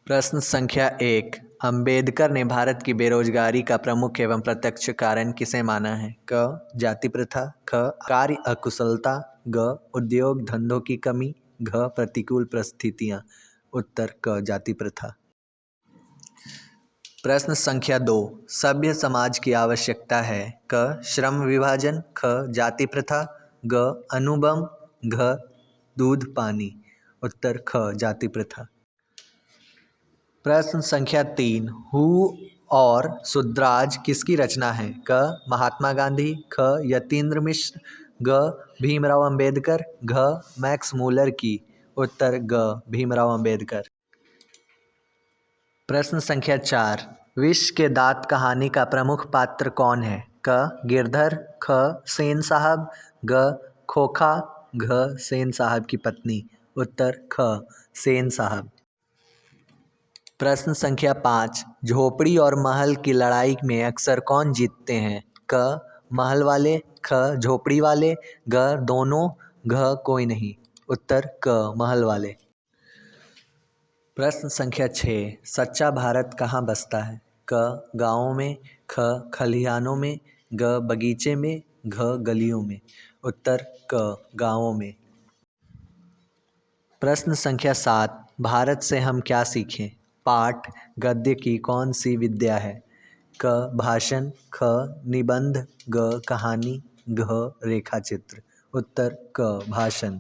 प्रश्न संख्या 1। अंबेडकर ने भारत की बेरोजगारी का प्रमुख एवं प्रत्यक्ष कारण किसे माना है? क. जाति प्रथा, ख. कार्य अकुशलता, ग. उद्योग धंधों की कमी, घ. प्रतिकूल परिस्थितियां। उत्तर क. जाति प्रथा। प्रश्न संख्या 2। सभ्य समाज की आवश्यकता है? क. श्रम विभाजन, ख. जाति प्रथा, ग. अनुबंध, घ. दूध पानी। उत्तर ख. जाति प्रथा। प्रश्न संख्या 3। हु और शुद्राज किसकी रचना है? क. महात्मा गांधी, ख. यतीन्द्र मिश्र, ग. भीमराव अंबेडकर, घ. मैक्स मूलर की। उत्तर ग. भीमराव अंबेडकर। प्रश्न संख्या 4। विष के दांत कहानी का प्रमुख पात्र कौन है? क. गिरधर, ख. सेन साहब, ग. खोखा, घ. सेन साहब की पत्नी। उत्तर ख. सेन साहब। प्रश्न संख्या 5। झोपड़ी और महल की लड़ाई में अक्सर कौन जीतते हैं? क. महल वाले, ख. झोपड़ी वाले, ग. दोनों, घ. कोई नहीं। उत्तर क. महल वाले। प्रश्न संख्या 6। सच्चा भारत कहाँ बसता है? क. गाँवों में, ख. खलिहानों में, ग. बगीचे में, घ. गलियों में। उत्तर क. गाँवों में। प्रश्न संख्या 7। भारत से हम क्या सीखें? पाठ गद्य की कौन सी विद्या है? क. भाषण, ख. निबंध, ग. कहानी, घ. रेखाचित्र। उत्तर क. भाषण।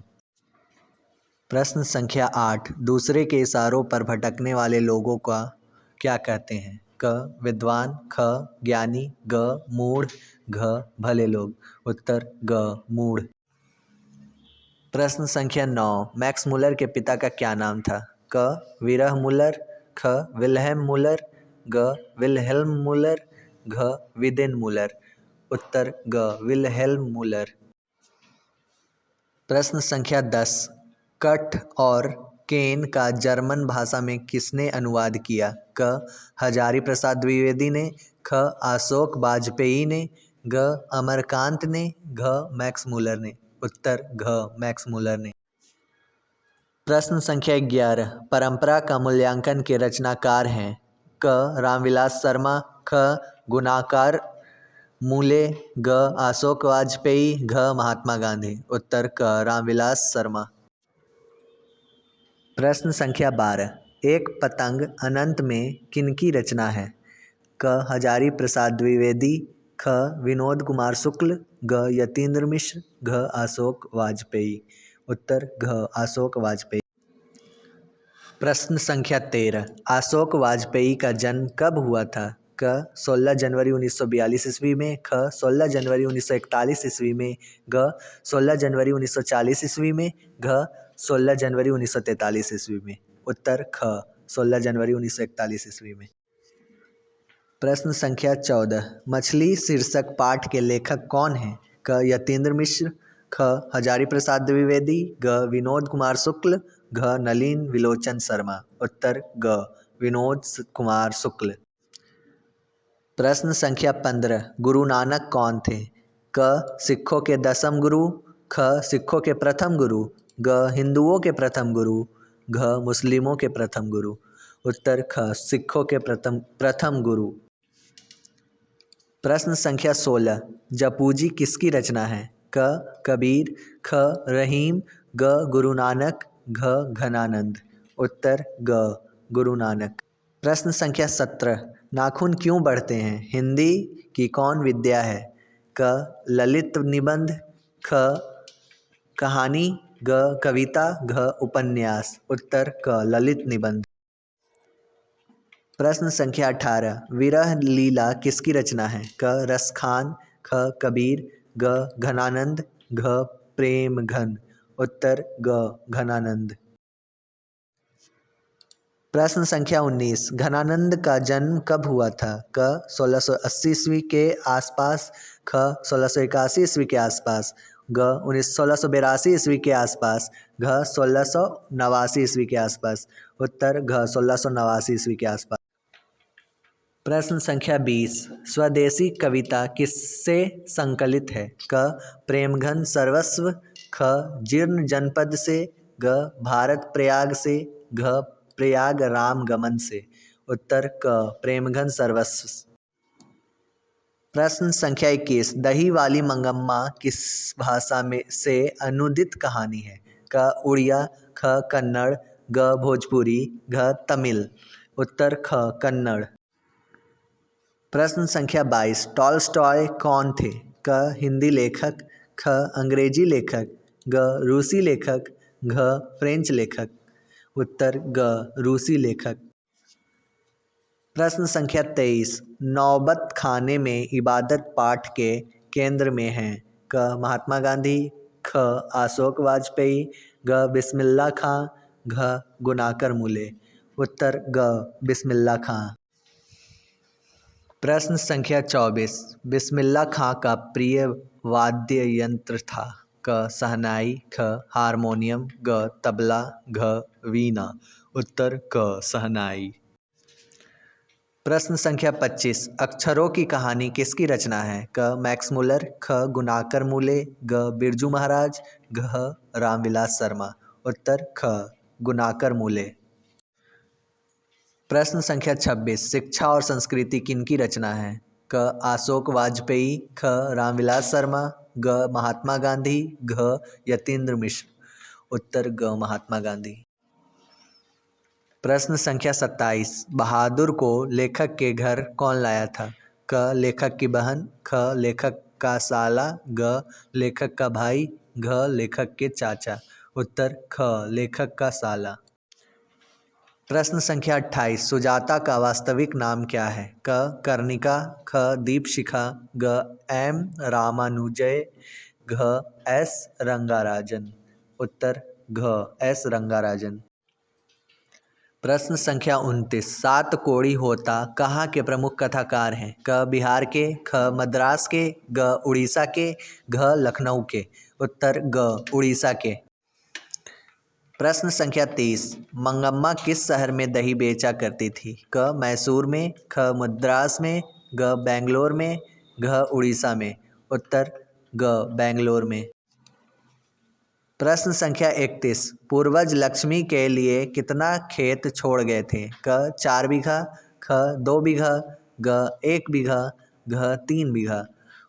प्रश्न संख्या 8। दूसरे के इशारों पर भटकने वाले लोगों का क्या कहते हैं? क. विद्वान, ख. ज्ञानी, ग. मूढ़, घ. भले लोग। उत्तर ग. मूढ़। प्रश्न संख्या 9। मैक्स मूलर के पिता का क्या नाम था? क. विरह मूलर, ख. विल्हेम मूलर, ग. विल्हेल्म मूलर, घ. विदेन मूलर। उत्तर ग. Wilhelm Muller. प्रश्न संख्या 10। कठ और केन का जर्मन भाषा में किसने अनुवाद किया? क. हजारी प्रसाद द्विवेदी ने, ख. अशोक वाजपेयी ने, ग. अमरकांत ने, घ. मैक्स मूलर ने। उत्तर घ. मैक्स मूलर ने। प्रश्न संख्या 11। परंपरा का मूल्यांकन के रचनाकार हैं? क. रामविलास शर्मा, ख. गुणाकर मूले, ग. अशोक वाजपेयी, घ. महात्मा गांधी। उत्तर क. रामविलास शर्मा। प्रश्न संख्या 12। एक पतंग अनंत में किनकी रचना है? क. हजारी प्रसाद द्विवेदी, ख. विनोद कुमार शुक्ल, ग. यतीन्द्र मिश्र, घ. अशोक वाजपेयी। उत्तर घ. अशोक वाजपेयी। प्रश्न संख्या 13। अशोक वाजपेयी का जन्म कब हुआ था? क. 16 जनवरी 1942 ईस्वी में, ख. 16 जनवरी 1941 ईस्वी में, ग. 16 जनवरी 1940 ईस्वी में, घ. 16 जनवरी 1943 ईस्वी में। उत्तर ख. 16 जनवरी 1941 ईस्वी में। प्रश्न संख्या 14। मछली शीर्षक पाठ के लेखक कौन हैं? क. यतीन्द्र मिश्र, ख. हजारी प्रसाद द्विवेदी, ग. विनोद कुमार शुक्ल, घ. नलिन विलोचन शर्मा। उत्तर ग. विनोद कुमार शुक्ल। प्रश्न संख्या 15। गुरु नानक कौन थे? क. सिखों के 10वें गुरु, ख. सिखों के प्रथम गुरु, ग. हिंदुओं के प्रथम गुरु, घ. मुस्लिमों के प्रथम गुरु। उत्तर ख. सिखों के प्रथम गुरु। प्रश्न संख्या 16। जपूजी किसकी रचना है? क. कबीर, ख. रहीम, ग. गुरु नानक, घ. घनानंद। उत्तर ग. गुरु नानक। प्रश्न संख्या 17। नाखून क्यों बढ़ते हैं? हिंदी की कौन विद्या है? क. ललित निबंध, ख. कहानी, ग. कविता, घ. उपन्यास। उत्तर क. ललित निबंध। प्रश्न संख्या 18। विरह लीला किसकी रचना है? क. रसखान, ख. कबीर, ग. घनानंद, घ. प्रेम घन। उत्तर ग. घनानंद। प्रश्न संख्या 19। घनानंद का जन्म कब हुआ था? क. 1680 ईस्वी के आसपास, ख. 1681 ईस्वी के आसपास, ग. 1682 ईस्वी के आसपास, घ. 1689 ईस्वी के आसपास। उत्तर घ. 1689 ईस्वी के आसपास। प्रश्न संख्या 20। स्वदेशी कविता किससे संकलित है? क प्रेमघन सर्वस्व, ख जीर्ण जनपद से, ग भारत प्रयाग से, घ प्रयाग राम गमन से। उत्तर क प्रेमघन सर्वस्व। प्रश्न संख्या 21। दही वाली मंगम्मा किस भाषा में से अनुदित कहानी है? क उड़िया, ख कन्नड़, ग भोजपुरी, घ तमिल। उत्तर ख कन्नड़। प्रश्न संख्या 22। टॉलस्टॉय कौन थे? क हिंदी लेखक, ख अंग्रेजी लेखक, ग रूसी लेखक, घ फ्रेंच लेखक। उत्तर ग रूसी लेखक। प्रश्न संख्या 23। नौबत खाने में इबादत पाठ के केंद्र में हैं? क महात्मा गांधी, ख अशोक वाजपेयी, ग बिस्मिल्लाह खां, घ गुनाकर मूले। उत्तर ग बिस्मिल्लाह खां। प्रश्न संख्या 24। बिस्मिल्लाह खां का प्रिय वाद्य यंत्र था? क शहनाई, ख हारमोनियम, ग तबला, घ वीणा। उत्तर क शहनाई। प्रश्न संख्या 25। अक्षरों की कहानी किसकी रचना है? क मैक्स मुलर, ख गुनाकर मूले, ग बिरजू महाराज, घ रामविलास शर्मा। उत्तर ख गुनाकर मूले। प्रश्न संख्या 26। शिक्षा और संस्कृति किनकी रचना है? क अशोक वाजपेयी, ख रामविलास शर्मा, ग महात्मा गांधी, घ यतीन्द्र मिश्र। उत्तर ग महात्मा गांधी। प्रश्न संख्या 27। बहादुर को लेखक के घर कौन लाया था? क लेखक की बहन, ख लेखक का साला, ग लेखक का भाई, घ लेखक के चाचा। उत्तर ख लेखक का साला। प्रश्न संख्या 28। सुजाता का वास्तविक नाम क्या है? क कर्णिका, ख दीपशिखा, ग एम रामानुजय, घ एस रंगाराजन। उत्तर घ एस रंगाराजन। प्रश्न संख्या 29। सात कोड़ी होता कहाँ के प्रमुख कथाकार हैं? क बिहार के, ख मद्रास के, ग उड़ीसा के, घ लखनऊ के। उत्तर ग उड़ीसा के। प्रश्न संख्या 30। मंगम्मा किस शहर में दही बेचा करती थी? क मैसूर में, ख मद्रास में, ग बेंगलोर में, घ उड़ीसा में। उत्तर ग बेंगलोर में। प्रश्न संख्या 31। पूर्वज लक्ष्मी के लिए कितना खेत छोड़ गए थे? क 4 बीघा, ख 2 बीघा, ग 1 बीघा, घ 3 बीघा।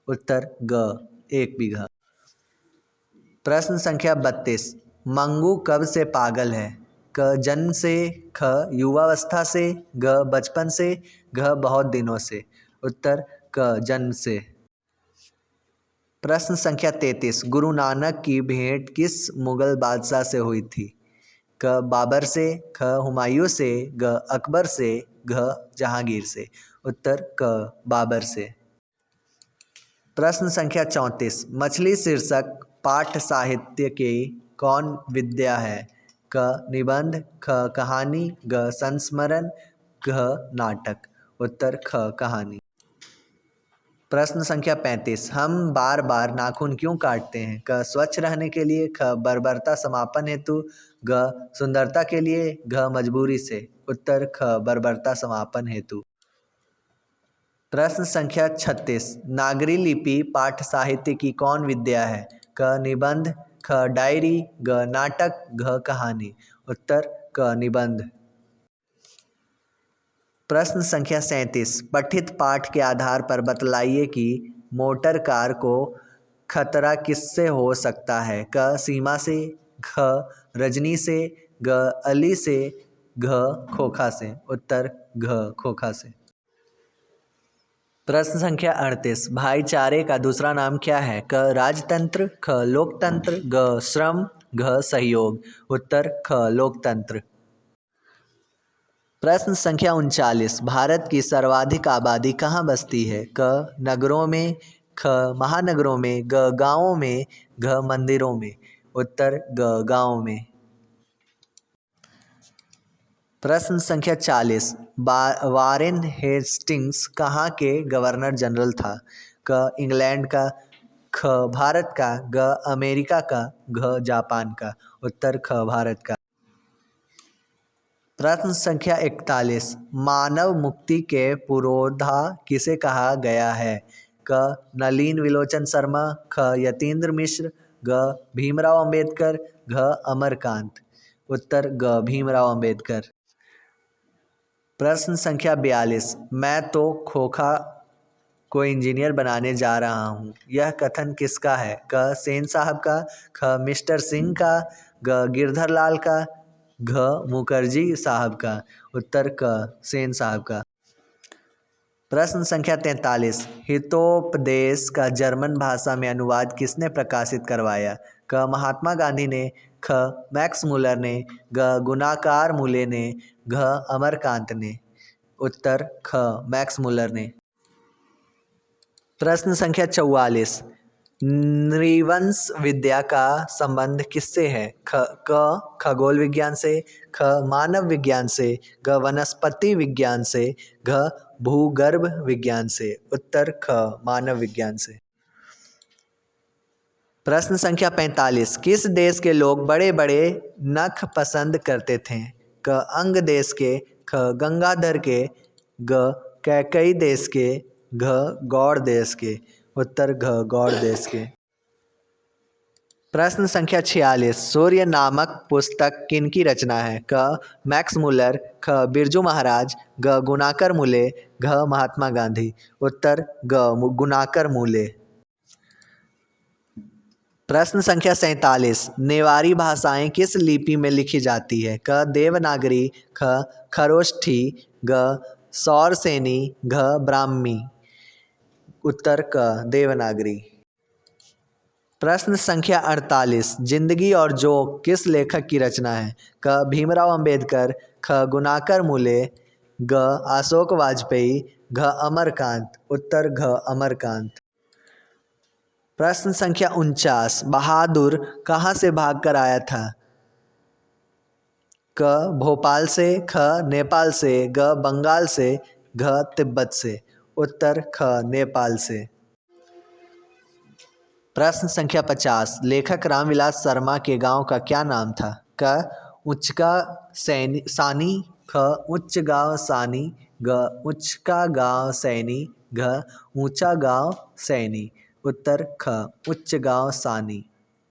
उत्तर ग 1 बीघा। प्रश्न संख्या 32। मंगू कब से पागल है? क जन्म से, ख युवावस्था से, घ बचपन से, घ बहुत दिनों से। उत्तर क जन्म से। प्रश्न संख्या 33। गुरु नानक की भेंट किस मुगल बादशाह से हुई थी? क बाबर से, ख हुमायूं से, ग अकबर से, घ जहांगीर से। उत्तर क बाबर से। प्रश्न संख्या 34। मछली शीर्षक पाठ साहित्य की कौन विद्या है? क निबंध, ख कहानी, ग संस्मरण, घ नाटक। उत्तर ख कहानी। प्रश्न संख्या 35। हम बार बार नाखून क्यों काटते हैं? क स्वच्छ रहने के लिए, ख बर्बरता समापन हेतु, घ सुंदरता के लिए, घ मजबूरी से। उत्तर ख बर्बरता समापन हेतु। प्रश्न संख्या 36। नागरी लिपि पाठ साहित्य की कौन विद्या है? क निबंध, ख डायरी, ग नाटक, घ कहानी। उत्तर क निबंध। प्रश्न संख्या 37। पठित पाठ के आधार पर बतलाइए कि मोटर कार को खतरा किससे हो सकता है? क सीमा से, ख रजनी से, ग अली से, घ खोखा से। उत्तर घ खोखा से। प्रश्न संख्या 38। भाईचारे का दूसरा नाम क्या है? क राजतंत्र, ख लोकतंत्र, ग श्रम, घ सहयोग। उत्तर ख लोकतंत्र। प्रश्न संख्या 39। भारत की सर्वाधिक आबादी कहाँ बसती है? क नगरों में, ख महानगरों में, ग गाँवों में, घ मंदिरों में। उत्तर ग गाँव में। प्रश्न संख्या 40। वारेन हेस्टिंग्स कहाँ के गवर्नर जनरल था? क इंग्लैंड का, ख भारत का, ग अमेरिका का, घ जापान का। उत्तर ख भारत का। प्रश्न संख्या 41, मानव मुक्ति के पुरोधा किसे कहा गया है? क नलिन विलोचन शर्मा, ख यतीन्द्र मिश्र, ग भीमराव अंबेडकर, घ अमरकांत। उत्तर ग भीमराव अंबेडकर। प्रश्न संख्या 42, मैं तो खोखा को इंजीनियर बनाने जा रहा हूँ, यह कथन किसका है? क सेन साहब का, ख मिस्टर सिंह का, ग गिरधर लाल का, घ मुखर्जी साहब का। उत्तर क सेन साहब का। प्रश्न संख्या 43, हितोपदेश का जर्मन भाषा में अनुवाद किसने प्रकाशित करवाया? क महात्मा गांधी ने, ख मैक्स मुलर ने, ग गुनाकार मूले ने, घ अमरकांत ने। उत्तर ख मैक्स मुलर ने। प्रश्न संख्या 44, नृवंश विद्या का संबंध किससे है? क खगोल विज्ञान से, ख मानव विज्ञान से, ग वनस्पति विज्ञान से, घ भूगर्भ विज्ञान से। उत्तर ख मानव विज्ञान से। प्रश्न संख्या 45, किस देश के लोग बड़े बड़े नख पसंद करते थे? क अंग देश के, ख गंगाधर के, ग कैकई देश के, घ गौड़ देश के। उत्तर घ गौड़ देश के। प्रश्न संख्या 46, सूर्य नामक पुस्तक किनकी रचना है? क मैक्स मुलर, ख बिरजू महाराज, ग गुनाकर मूले, घ महात्मा गांधी। उत्तर ग गुनाकर मूले। प्रश्न संख्या 47, नेवारी भाषाएं किस लिपि में लिखी जाती है? क देवनागरी, ख खरोष्ठी, ग सौरसेनी, घ ब्राह्मी। उत्तर क देवनागरी। प्रश्न संख्या 48, जिंदगी और जोक किस लेखक की रचना है? क भीमराव अंबेडकर, ख गुनाकर मूले, ग अशोक वाजपेयी, घ अमरकांत। उत्तर घ अमरकांत। प्रश्न संख्या 49, बहादुर कहाँ से भागकर आया था? क भोपाल से, ख नेपाल से, ग बंगाल से, घ तिब्बत से। उत्तर ख नेपाल से। प्रश्न संख्या 50, लेखक रामविलास शर्मा के गांव का क्या नाम था? क उचका सानी, ख उच्च गांव सानी, ग उचका गांव सैनी, घ ऊंचा गांव सैनी। उत्तर ख उच्च गांव सानी।